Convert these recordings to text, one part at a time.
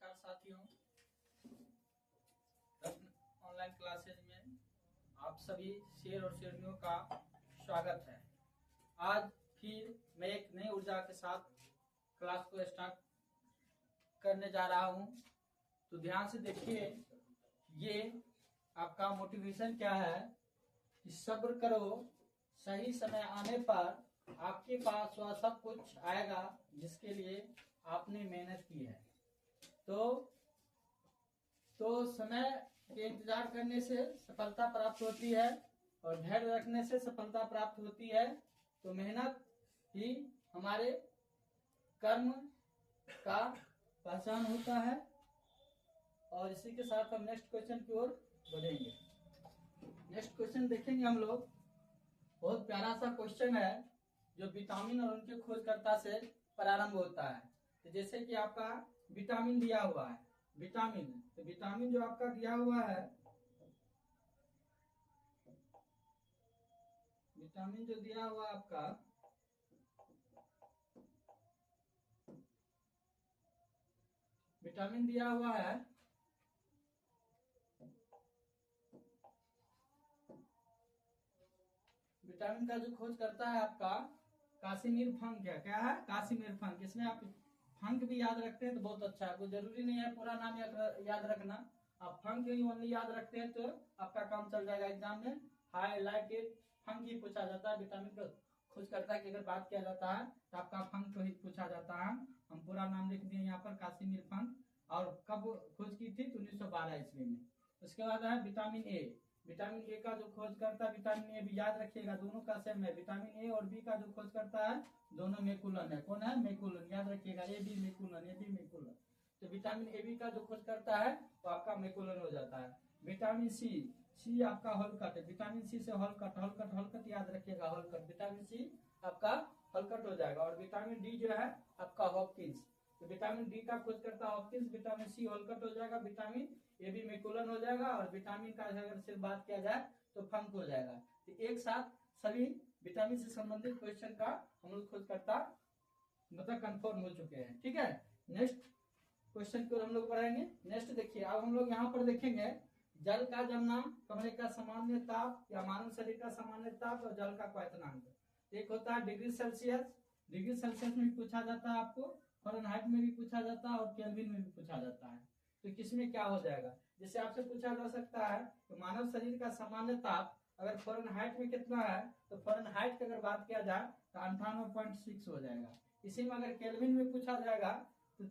नमस्कार साथियों, online classes में आप सभी शेर और शेरनियों का स्वागत है। आज फिर मैं एक नई ऊर्जा के साथ क्लास को स्टार्ट करने जा रहा हूं। तो ध्यान से देखिए, ये आपका मोटिवेशन क्या है कि सब्र करो, सही समय आने पर आपके पास वह सब कुछ आएगा जिसके लिए आपने मेहनत की है। तो समय के इंतजार करने से सफलता प्राप्त होती है और धैर्य रखने से सफलता प्राप्त होती है। तो मेहनत ही हमारे कर्म का पहचान होता है। और इसी के साथ हम नेक्स्ट क्वेश्चन की ओर बढ़ेंगे। नेक्स्ट क्वेश्चन देखेंगे हम लोग। बहुत प्यारा सा क्वेश्चन है जो विटामिन और उनके खोजकर्ता से प्रारंभ होता है। तो जैसे कि आपका विटामिन दिया हुआ है, तो विटामिन जो आपका दिया हुआ है, विटामिन जो दिया हुआ आपका, विटामिन दिया हुआ है, विटामिन का जो खोज करता है आपका कासिमिर फंक है। क्या है? Casimir Funk. इसमें आप फंक भी याद रखते हैं तो बहुत अच्छा है। कोई जरूरी नहीं है पूरा नाम याद रखना, आप फंक ही ओनली याद रखते हैं तो आपका काम चल जाएगा एग्जाम में। हाईलाइटेड फंक ही पूछा जाता है। विटामिन को खोज करता है कि अगर बात किया जाता है तो आपका फंक को ही पूछा जाता है। हम पूरा नाम लिख दिए यहाँ पर, कासिमिर फंक। और कब खोज की थी? तो 1912 ईस्वी में। उसके बाद है विटामिन ए। विटामिन ए का जो खोज करता है, विटामिन ए भी याद रखिएगा, दोनों का सेम है। विटामिन ए और बी का जो खोज करता है दोनों मैकुलन है। कौन है? मैकुलन। याद रखिएगा, ए बी मैकुलन, ए बी मैकुलन। तो विटामिन ए बी का जो खोज करता है वो आपका मैकुलन हो जाता है। विटामिन सी, सी आपका हॉलकट है। विटामिन सी से हॉलकट, हॉलकट हॉलकट याद रखिएगा, हॉलकट। विटामिन सी आपका हॉलकट हो जाएगा। और विटामिन डी जो है आपका हॉपकिंस। तो विटामिन डी का खोज करता है हॉपकिंस। विटामिन सी हॉलकट हो जाएगा, विटामिन ए भी मैकुलन हो जाएगा। और विटामिन का अगर सिर्फ बात किया जाए तो फंक हो जाएगा। तो एक साथ सभी विटामिन से संबंधित क्वेश्चन का हम लोग खोज करता मतलब कंफर्म हो चुके हैं। ठीक है, नेक्स्ट क्वेश्चन को हम लोग पढ़ेंगे। नेक्स्ट देखिए, अब हम लोग यहाँ पर देखेंगे जल का जमना, कमरे का सामान्य ताप या मानव शरीर का सामान्य ताप और जल का क्वथनांक। एक होता है डिग्री सेल्सियस। डिग्री सेल्सियस में भी पूछा जाता है आपको, फ़ारेनहाइट में भी पूछा जाता है और केल्विन में भी पूछा जाता है। तो किसमें क्या हो जाएगा? जैसे आपसे पूछा जा सकता है कि मानव शरीर का सामान्य ताप अगर फ़ारेनहाइट में कितना है, तो फ़ारेनहाइट की अगर बात किया जाए तो 98.6 हो जाएगा। इसी में अगर केल्विन में पूछा जाएगा तो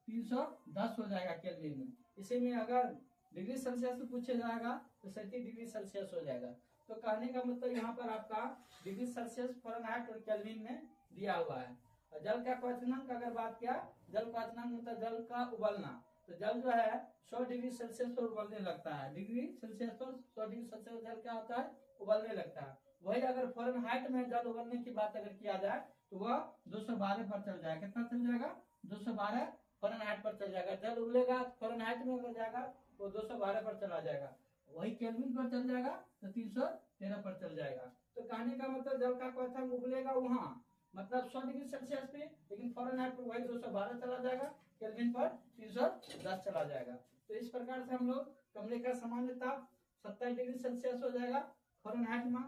310 हो जाएगा केल्विन में। इसी में अगर डिग्री सेल्सियस में पूछा जाएगा तो 37 डिग्री सेल्सियस हो जाएगा। तो कहने का मतलब यहाँ पर आपका डिग्री सेल्सियस, फ़ारेनहाइट और केल्विन में दिया हुआ है। और जल का क्वथनांक अगर बात किया, जल क्वथनांक मतलब जल का उबलना। तो जल जो है 100 डिग्री सेल्सियस पर उबलने लगता है। डिग्री सेल्सियस पर 100 डिग्री सेल्सियस जल क्या होता है? उबलने लगता है। वही अगर फ़ारेनहाइट में जल उबलने की बात अगर किया जाए तो वह 212 पर चल जाएगा। कितना चल जाएगा? 212 फ़ारेनहाइट पर चल जाएगा। जल उबलेगा फ़ारेनहाइट में अगर जाएगा वो 212 पर चला जाएगा। वही केल्विन पर चल जाएगा तो 313 पर चल जाएगा। तो कहने का मतलब जल का क्वथनांक उबलेगा वहां मतलब 100 डिग्री सेल्सियस पे, लेकिन फ़ारेनहाइट पर वही 212 चला जाएगा, केल्विन पर 310 चला जाएगा। तो इस प्रकार से हम लोग कमरे का सामान्य ताप 27 डिग्री सेल्सियस हो जाएगा, फ़ारेनहाइट में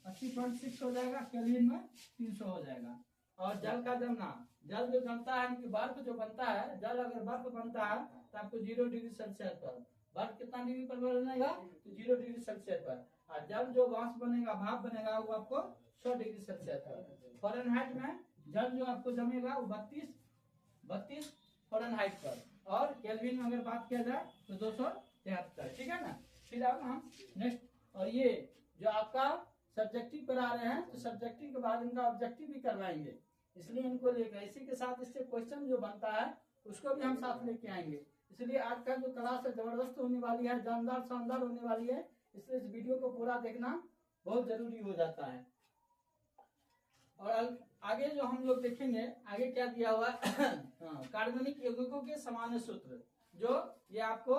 80.6 हो जाएगा, केल्विन में 300 हो जाएगा। और जल का जमना, जल जो जमता है कि बर्फ जो बनता है, जल अगर बर्फ बनता है तो आपको 0 डिग्री सेल्सियस पर, बर्फ कितना डिग्री पर बनेगा? तो 0 डिग्री सेल्सियस पर। और जल जो वाष्प बनेगा, भाप बनेगा, वो आपको 100 डिग्री सेल्सियस पर। फ़ारेनहाइट में जल जो आपको जमेगा वो 32 फ़ारेनहाइट पर। और केल्विन में अगर बात किया जाए तो 273। ठीक है ना। फिर अब हम नेक्स्ट, और ये जो आपका सब्जेक्टिव करा रहे हैं तो सब्जेक्टिव के बाद इनका ऑब्जेक्टिव भी करवाएंगे, इसलिए इनको लेकर इसी के साथ इससे क्वेश्चन जो बनता है उसको भी हम साथ लेके आएंगे। इसलिए आज का जो क्लास है जबरदस्त होने वाली है, जानदार शानदार होने वाली है। इसलिए इस वीडियो को पूरा देखना बहुत जरूरी हो जाता है। और आगे जो हम लोग देखेंगे, आगे क्या दिया हुआ है कार्बनिक यौगिकों के सामान्य सूत्र, जो ये आपको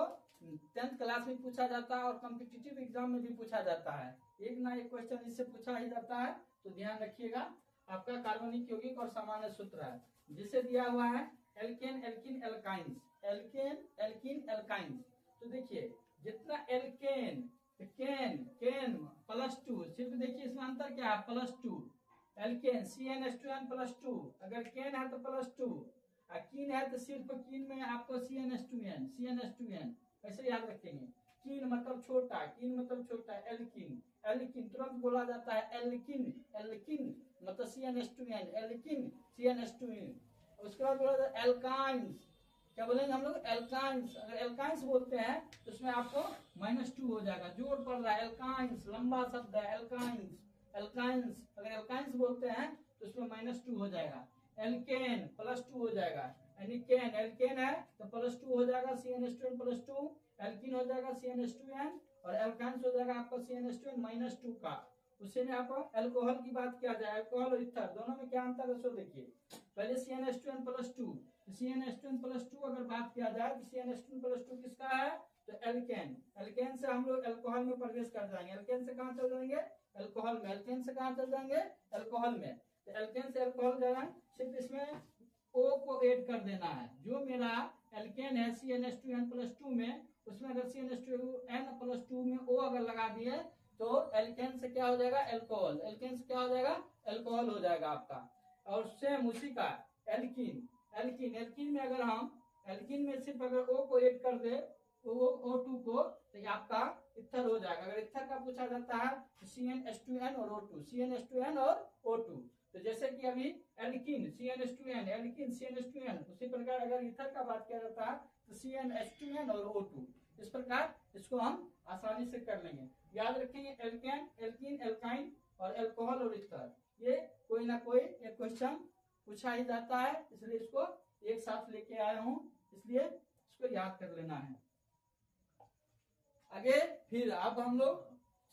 10th क्लास में पूछा जाता है और कॉम्पिटिटिव एग्जाम में भी पूछा जाता है। एक ना एक क्वेश्चन इससे पूछा ही जाता है, तो ध्यान रखिएगा। आपका कार्बनिक यौगिक और सामान्य सूत्र है, जिसे दिया हुआ है alkane, alkene, alkynes. Alkane, alkene, alkyne. तो देखिए जितना एल्केन, केन, केन +2, सिर्फ देखिए इसमें अंतर क्या है, +2। एल्केन CnH2n +2, अगर केन है तो +2, कीन है तो सिर्फ कीन में आपको CnH2n। कैसे याद रखेंगे, कीन मतलब छोटा, कीन मतलब छोटा, एल्किन, एल्किन तुरंत बोला जाता है एल्किन, एल्किन मतलब CnH2n, एल्किन CnH2n। उसके बाद बोला जाता है एल्काइंस, क्या बोलेंगे हम लोग, एल्काइंस। अगर एल्काइंस बोलते हैं तो उसमें आपको -2 हो जाएगा, जोर पड़ रहा है, एल्काइंस लंबा शब्द है, एल्काइंस, एल्काइंस। अगर एल्काइंस बोलते हैं तो उसमें -2 हो जाएगा। एल्केन +2 हो जाएगा, यानी केन, एल्केन है तो +2 हो जाएगा, CnH2n +2, एल्किन हो जाएगा CnH2n, और एल्काइंस हो जाएगा आपका CnH2n -2 का। उसी में आपको अल्कोहल की बात किया जाए, अल्कोहल और इथर दोनों में क्या अंतर है सो देखिए। पहले CnH2n +2, CnH2n +2 अगर बात किया जाए तो CnH2n +2 किसका है, तो एल्केन। एल्केन से हम लोग अल्कोहल में प्रवेश कर जाएंगे, एल्केन से कहाँ चल जाएंगे, अल्कोहल में। एल्केन से कहाँ चल जाएंगे, अल्कोहल में। तो एल्केन से अल्कोहल जाना, सिर्फ इसमें O को ऐड कर देना है। जो मेरा एल्केन है CnH2n +2 में, उसमें अगर CnH2n +2 में O अगर लगा दिए तो एल्केन से क्या हो जाएगा, अल्कोहल। एल्केन से क्या हो जाएगा, अल्कोहल हो जाएगा आपका। और सेम उसी का एल्कीन, एल्कीन, एल्कीन में अगर हम, एल्कीन में सिर्फ अगर O को ऐड कर दे, O2 को, तो ये आपका इथर हो जाएगा। अगर इथर का पूछा जाता है तो CnH2n और O2, CnH2n और O2। तो जैसे कि अभी एल्कीन CnH2n, एल्कीन CnH2n, उसी प्रकार अगर इथर का बात किया जाता है तो CnH2n और O2। इस प्रकार इसको हम आसानी से कर लेंगे, याद रखेंगे। एल्केन, एल्कीन, एल्काइन और अल्कोहल और इथर, ये कोई ना कोई एक क्वेश्चन पूछा ही जाता है, इसलिए इसको एक साथ लेके आया हूं, इसलिए इसको याद कर लेना है। आगे फिर अब हम लोग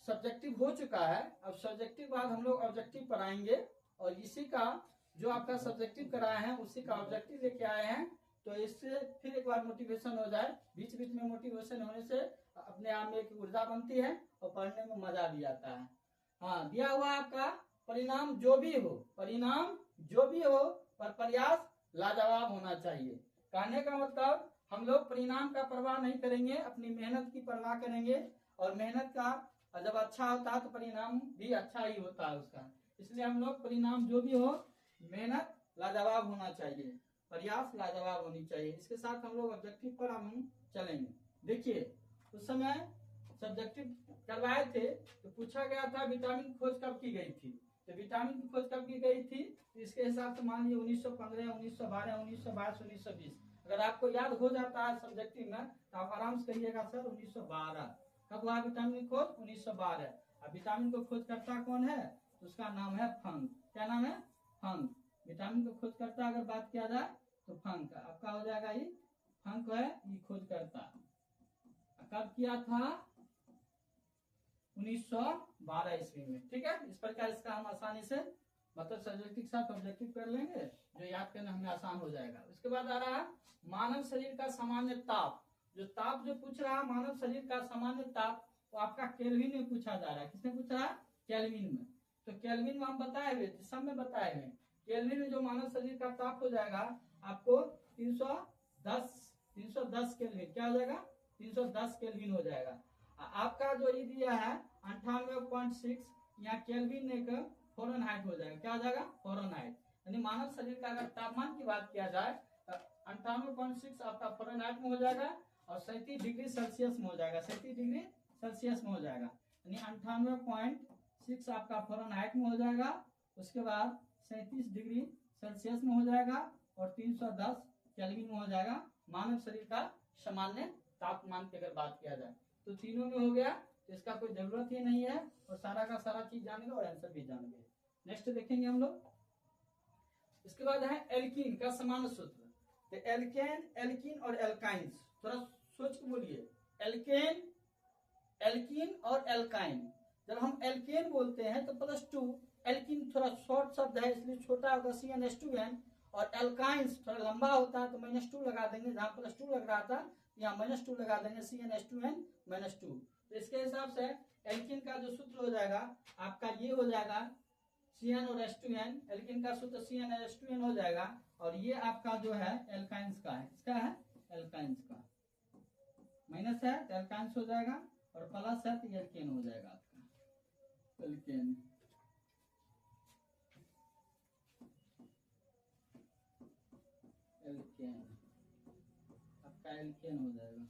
सब्जेक्टिव हो चुका है, अब सब्जेक्टिव बाद हम लोग ऑब्जेक्टिव पढ़ाएंगे, और इसी का जो आपका सब्जेक्टिव कराए हैं उसी का ऑब्जेक्टिव लेके आए हैं। तो इससे फिर एक बार मोटिवेशन हो जाए, बीच बीच में मोटिवेशन होने से अपने आप में एक ऊर्जा बनती है और पढ़ने में मजा भी आता है। हाँ, दिया हुआ आपका परिणाम जो भी हो, परिणाम जो भी हो, पर प्रयास लाजवाब होना चाहिए। कहने का मतलब हम लोग परिणाम का परवाह नहीं करेंगे, अपनी मेहनत की परवाह करेंगे, और मेहनत का जब अच्छा होता है तो परिणाम भी अच्छा ही होता है उसका। इसलिए हम लोग परिणाम जो भी हो, मेहनत लाजवाब होना चाहिए, प्रयास लाजवाब होनी चाहिए। इसके साथ हम लोग ऑब्जेक्टिव पर हम चलेंगे। देखिए उस समय सब्जेक्टिव करवाए थे तो पूछा गया था विटामिन खोज कब की गई थी, तो विटामिन की खोज कब की गई थी, तो इसके हिसाब से मान लीजिए 1915, 1912, 1922, 1920। अगर आपको याद हो जाता है सब्जेक्टिव में तो आप आराम से कहिएगा सर 1912। कब हुआ विटामिन की खोज, 1912। अब विटामिन को खोज करता कौन है, तो उसका नाम है फंक। क्या नाम है, फंक। विटामिन को खोज करता अगर बात किया जाए तो फंक आपका हो जाएगा, ये फंक है, ये खोज करता। कब किया था, 1912 ईस्वी में। ठीक है, इस प्रकार इसका हम आसानी से मतलब सब्जेक्टिव के साथ ऑब्जेक्टिव कर लेंगे, जो याद करना हमें आसान हो जाएगा। उसके बाद आ रहा है मानव शरीर का सामान्य ताप। जो ताप जो पूछ रहा है मानव शरीर का सामान्य ताप, वो आपका केल्विन में पूछा जा रहा है। किसने पूछा है, केल्विन में। तो केल्विन में हम बताए हुए, सब में बताए हुए, केल्विन में जो मानव शरीर का ताप हो जाएगा आपको 310 केल्विन। क्या हो जाएगा, 310 केल्विन हो जाएगा। आपका जो ये दिया है 98.6, यहाँ केल्विन एक फ़ारेनहाइट हो जाएगा। क्या हो जाएगा, फ़ारेनहाइट। यानी मानव शरीर का अगर तापमान की बात किया जाए 98.6 आपका फ़ारेनहाइट में हो जाएगा, और 37 डिग्री सेल्सियस में हो जाएगा, 37 डिग्री सेल्सियस में हो जाएगा। यानी 98.6 आपका फ़ारेनहाइट में हो जाएगा, उसके बाद 37 डिग्री सेल्सियस में हो जाएगा, और 310 केल्विन में हो जाएगा मानव शरीर का सामान्य तापमान की अगर बात किया जाए। तो तीनों में हो गया, तो इसका कोई जरूरत ही नहीं है, और सारा का सारा चीज जान गए और आंसर भी जान गए। नेक्स्ट देखेंगे हम लोग। इसके बाद है एल्कीन का समान सूत्र। तो एल्केन, एल्कीन और एल्काइंस, थोड़ा सोच के बोलिए, एल्केन, एल्कीन और एल्काइन। जब हम एल्केन बोलते हैं तो +2, एल्कीन थोड़ा शॉर्ट शब्द है इसलिए छोटा होगा CnH2n, और एल्काइंस थोड़ा लंबा होता है तो -2 लगा देंगे, जहाँ +2 लग रहा था यहाँ -2 लगा देंगे, CnH2n -2। तो इसके हिसाब से एल्कीन का जो सूत्र हो जाएगा आपका ये हो जाएगा Cn और H2n, एल्कीन का सूत्र CnH2n हो जाएगा, और ये आपका जो है एल्काइंस का है, इसका है एल्काइंस एल्काइंस हो जाएगा, और प्लस है तो एल्केन हो जाएगा आपका एल्केन। एल्केन आपका एल्केन हो जाएगा।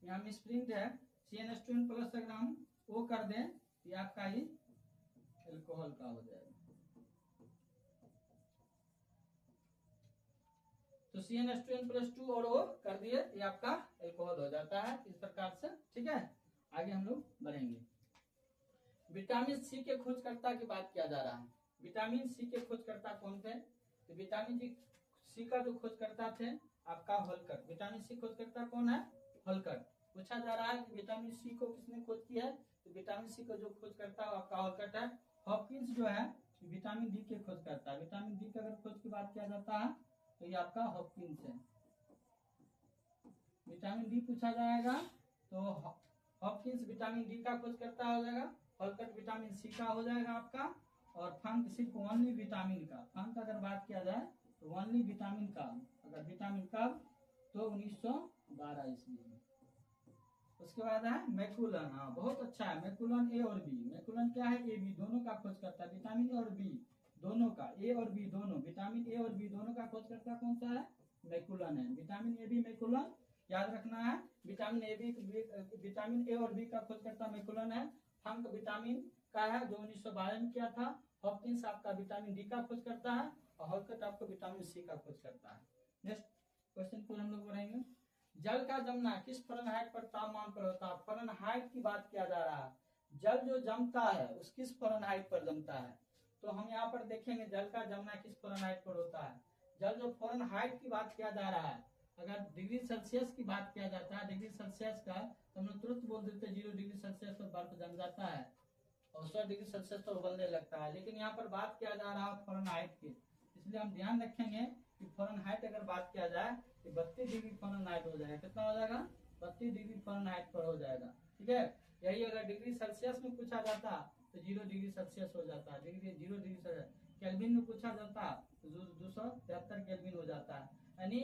यहाँ मिसप्रिंट है CnH2n प्लस, अगर हम वो कर दें तो ये आपका ही एल्कोहल का हो जाएगा। तो CnH2n प्लस 2 और वो कर दिए, ये आपका एल्कोहल हो जाता है इस प्रकार से। ठीक है, आगे हम लोग बढ़ेंगे। विटामिन सी के खोजकर्ता की बात किया जा रहा है। विटामिन सी के खोजकर्ता कौन थे? तो विटामिन सी का जो खोजकर्ता थे आपका हॉलकट। विटामिन सी खोजकर्ता कौन है? हॉलकट। पूछा जा रहा है कि विटामिन सी को किसने खोज किया है? तो विटामिन सी को जो खोजकर्ता आपका हॉलकट है। हॉपकिंस जो है विटामिन डी के खोजकर्ता है। विटामिन डी की अगर खोज की बात किया जाता है तो ये आपका हॉपकिंस है। विटामिन डी पूछा जाएगा तो हॉपकिंस विटामिन डी का खोजकर्ता हो जाएगा, हॉलकट विटामिन सी का हो जाएगा आपका, और फंक सिर्फ ओनली विटामिन का। फंक अगर बात किया जाए तो ओनली विटामिन का, अगर विटामिन कब तो 1912 ईस्वी में। उसके बाद है मैकुलन। हाँ बहुत अच्छा है, मैकुलन ए और बी। मैकुलन क्या है? ए बी दोनों का खोज करता है, विटामिन ए और बी दोनों का, ए और बी दोनों, विटामिन ए और बी दोनों का खोज करता कौन सा है? मैकुलन है। विटामिन ए बी मैकुलन याद रखना है। Vitamin A B, vitamin A और बी का खोज करता मैकुलन है। फंक विटामिन का है जो 1912 में किया था। हॉपकिंस आपका विटामिन डी का खोज करता है, और हॉलकट आपको विटामिन सी का खोज करता है। नेक्स्ट क्वेश्चन पर हम लोग बढ़ेंगे। जल का जमना किस फ़ारेनहाइट पर तापमान पर होता है? फ़ारेनहाइट की बात किया जा रहा है। जल जो जमता है उस किस फ़ारेनहाइट पर जमता है? तो हम यहाँ पर देखेंगे जल का जमना किस फ़ारेनहाइट पर होता है। जल जो फ़ारेनहाइट की बात किया जा रहा है, अगर डिग्री सेल्सियस की बात किया जाता है, डिग्री सेल्सियस का, तो हम लोग तुरंत बोल देते हैं 0 डिग्री सेल्सियस पर बर्फ जम जाता है और 100 डिग्री सेल्सियस पर उबलने लगता है। लेकिन यहाँ पर बात किया जा रहा है फ़ारेनहाइट की, इसलिए हम ध्यान रखेंगे कि फ़ारेनहाइट अगर बात किया जाए तो 32 डिग्री फ़ारेनहाइट हो जाएगा। कितना हो जाएगा? 32 डिग्री फ़ारेनहाइट पर हो जाएगा। ठीक है, यही अगर डिग्री सेल्सियस में पूछा जाता तो 0 डिग्री सेल्सियस हो जाता है। 0 डिग्री सेल्सियस केल्विन में पूछा जाता तो 273 केल्विन हो जाता है। यानी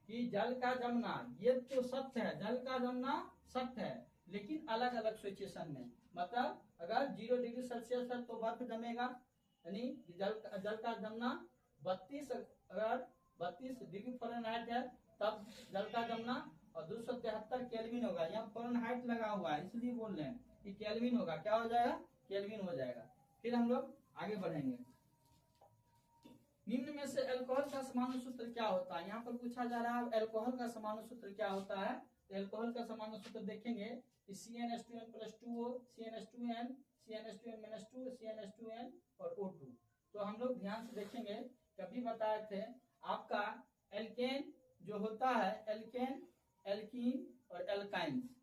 कि जल का जमना ये तो सत्य है, जल का जमना सत्य है, लेकिन अलग अलग सिचुएशन में। मतलब अगर 0 डिग्री सेल्सियस है तो बर्फ जमेगा, यानी जल का जमना 32 डिग्री फ़ारेनहाइट है तब जल का जमना, और 273 केल्विन होगा। यहाँ फ़ारेनहाइट लगा हुआ है इसलिए बोल रहे हैं कि केल्विन होगा। क्या हो जाएगा? केल्विन हो जाएगा। फिर हम लोग आगे बढ़ेंगे। निम्न में से अल्कोहल का समानु सूत्र क्या होता है? यहाँ पर पूछा जा रहा है अल्कोहल का समानु सूत्र क्या होता है। तो अल्कोहल का समानु सूत्र देखेंगे कि CnH2n + 2O, CnH2n, CnH2n-2, CnH2n और O2। तो हम लोग ध्यान से देखेंगे, कभी बताए थे आपका एल्केन जो होता है, एल्केन, एल्कीन और एल्काइंस।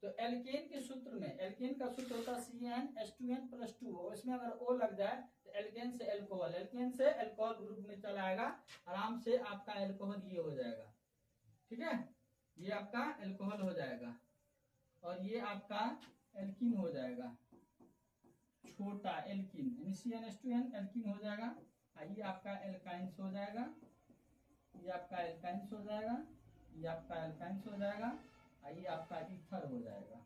तो एल्केन के सूत्र में, एल्केन का सूत्र होता है CnH2n + 2, और इसमें अगर O लग जाए तो एल्केन से एल्कोहल, एल्केन से एल्कोहल ग्रुप में चला आएगा, आराम से आपका एल्कोहल ये हो जाएगा। ठीक है, ये आपका एल्कोहल हो जाएगा, और ये आपका एल्कीन हो जाएगा, छोटा एल्कीन, यानी CnH2n एल्कीन हो जाएगा। ये आपका एल्काइंस हो जाएगा, ये आपका एल्काइंस हो जाएगा, ये आपका एल्काइंस हो जाएगा, ये आपका ईथर हो जाएगा।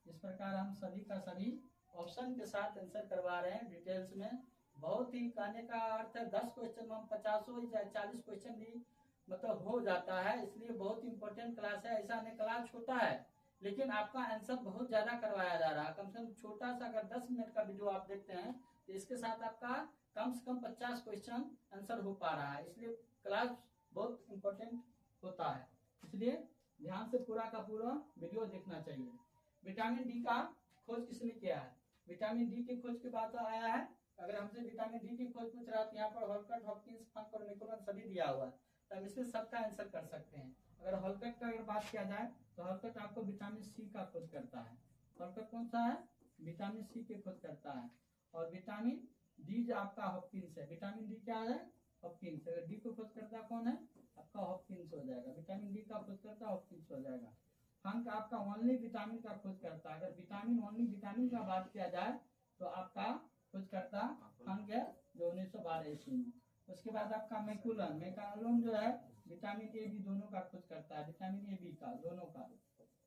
इस प्रकार हम सभी का सभी ऑप्शन के साथ आंसर करवा रहे हैं डिटेल्स में। बहुत ही कहने का अर्थ है 10 क्वेश्चन में हम 50 या 40 क्वेश्चन भी मतलब हो जाता है, इसलिए बहुत इंपॉर्टेंट क्लास है। ऐसा नहीं क्लास छोटा है लेकिन आपका आंसर बहुत ज्यादा करवाया जा रहा है। कम से कम छोटा सा अगर 10 मिनट का वीडियो आप देखते हैं तो इसके साथ आपका कम से कम 50 क्वेश्चन आंसर हो पा रहा है, इसलिए क्लास बहुत इंपॉर्टेंट होता है। इसलिए ध्यान से पूरा का पूरा वीडियो देखना चाहिए। विटामिन डी का खोज किसने किया है? विटामिन डी की खोज की बात आया है। अगर हमसे विटामिन डी की खोज पूछ रहा है तो यहाँ पर हॉलकट, हॉपकिंस, फंक और मैकुलन सभी दिया हुआ है, तो हम इसमें सबका आंसर कर सकते हैं। अगर हॉलकट का अगर बात किया जाए तो हॉलकट आपको विटामिन सी का खोज करता है। हॉलकट कौन सा है? विटामिन सी के खोज करता है। और विटामिन डी जो आपका हॉपकिंस है, विटामिन डी क्या है? हॉपकिंस। अगर डी को खोज करता कौन है? आपका हॉपकिंस हो जाएगा। विटामिन डी का खोज करता हॉपकिंस हो जाएगा। फंक आपका ओनली विटामिन का खोज करता है। अगर विटामिन ओनली विटामिन का बात किया जाए तो आपका खोज करता फंक है जो 1912 ईस्वी में। उसके बाद आपका मैकुलन, मैकुलन जो है विटामिन ए बी दोनों का खोज करता है, विटामिन ए बी का दोनों का,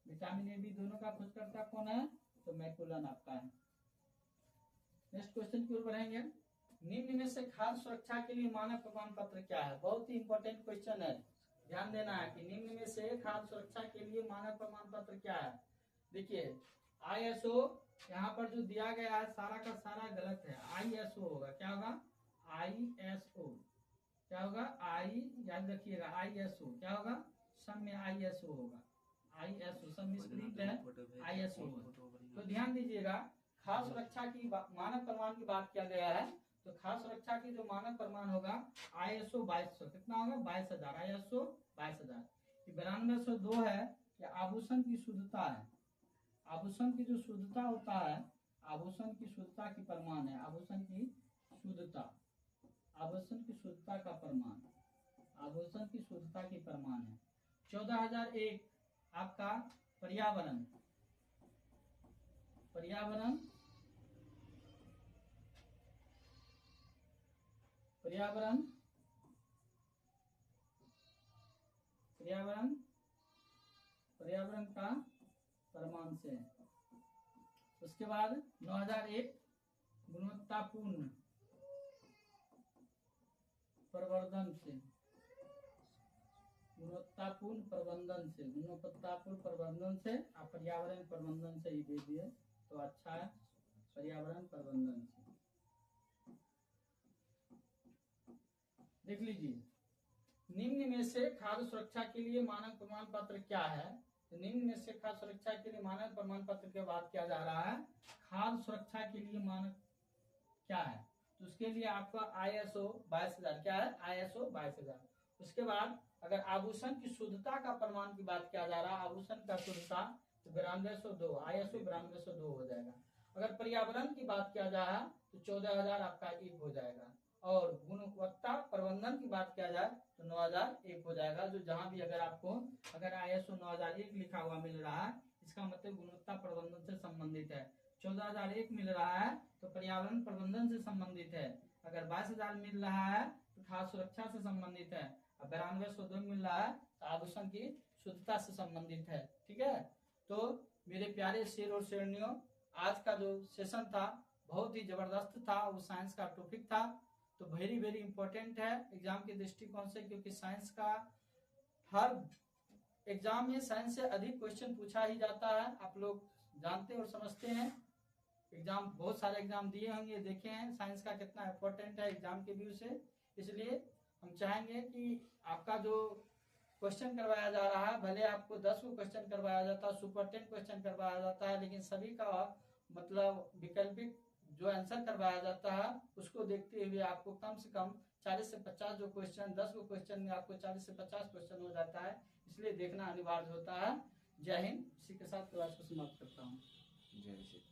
विटामिन ए बी दोनों का खोज करता कौन है? तो मैकुलन आपका है। नेक्स्ट क्वेश्चन की ओर बढ़ेंगे। निम्न में से खाद्य सुरक्षा के लिए मानक प्रमाण पत्र क्या है? बहुत ही इंपॉर्टेंट क्वेश्चन है, ध्यान देना है कि निम्न में से खाद्य सुरक्षा के लिए मानक प्रमाण पत्र क्या है। देखिए ISO यहाँ पर जो दिया गया है सारा का सारा गलत है, ISO होगा। क्या होगा? ISO क्या होगा? याद रखिएगा ISO क्या होगा? सब में ISO होगा, ISO सब में स्प्रिंट है, ISO होगा। तो ध्यान दीजिएगा, खाद्य सुरक्षा की मानक प्रमाण की बात किया गया है, तो खाद्य सुरक्षा की जो मानक प्रमाण होगा ISO 2200, कितना होगा? 22,000, ISO 22,000। 9202 है कि आभूषण की शुद्धता है, आभूषण की जो शुद्धता होता है, आभूषण की शुद्धता की प्रमाण है, आभूषण की शुद्धता, आभूषण की शुद्धता का प्रमाण, आभूषण की शुद्धता की प्रमाण है। 14,001 आपका पर्यावरण, पर्यावरण, पर्यावरण, पर्यावरण, पर्यावरण का प्रमाण से। उसके बाद 9,001 गुणवत्तापूर्ण प्रवर्धन से, गुणवत्तापूर्ण प्रबंधन से, गुणवत्तापूर्ण प्रबंधन से आप पर्यावरण प्रबंधन से ही दे दिए तो अच्छा है, पर्यावरण प्रबंधन से। देख लीजिए, निम्न में से खाद्य सुरक्षा के लिए मानक प्रमाण पत्र क्या है? तो निम्न में से खाद्य सुरक्षा के लिए मानक प्रमाण पत्र की बात किया जा रहा है। खाद्य सुरक्षा के लिए मानक क्या है? तो उसके लिए आपका ISO 22,000 क्या है? ISO 22,000। उसके बाद अगर आभूषण की शुद्धता का प्रमाण की बात किया जा रहा है, आभूषण का शुद्धता, तो 9202 ISO 9202 हो जाएगा। अगर पर्यावरण की बात किया जा रहा है तो 14,000 आपका 1 हो जाएगा, और गुणवत्ता प्रबंधन की बात किया जाए तो 9,001 हो जाएगा। जो जहां भी अगर आपको अगर ISO 9,001 लिखा हुआ मिल रहा है, इसका मतलब गुणवत्ता प्रबंधन से संबंधित है। 14,001 मिल रहा है तो पर्यावरण प्रबंधन से संबंधित है। अगर 22,000 मिल रहा है तो खाद्य सुरक्षा से संबंधित है। 9202 मिल रहा है तो आभूषण की शुद्धता से संबंधित है। ठीक है, तो मेरे प्यारे शेर और शेरनियों, आज का जो सेशन था बहुत ही जबरदस्त था, वो साइंस का टॉपिक था, तो वेरी वेरी इंपॉर्टेंट है एग्जाम के दृष्टिकोण से, क्योंकि साइंस का हर एग्जाम में साइंस से अधिक क्वेश्चन पूछा ही जाता है। आप लोग जानते और समझते हैं, एग्जाम बहुत सारे एग्जाम दिए होंगे, देखे हैं साइंस का कितना इंपॉर्टेंट है एग्जाम के व्यू से। इसलिए हम चाहेंगे कि आपका जो क्वेश्चन करवाया जा रहा है, भले आपको 10 को क्वेश्चन करवाया जाता है, सुपर 10 क्वेश्चन करवाया जाता है, लेकिन सभी का मतलब वैकल्पिक जो आंसर करवाया जाता है उसको देखते हुए आपको कम से कम 40 से 50 जो क्वेश्चन, 10 को क्वेश्चन में आपको 40 से 50 क्वेश्चन हो जाता है, इसलिए देखना अनिवार्य होता है। जय हिंद। इसी के साथ क्लास को समाप्त करता हूँ। जय श्री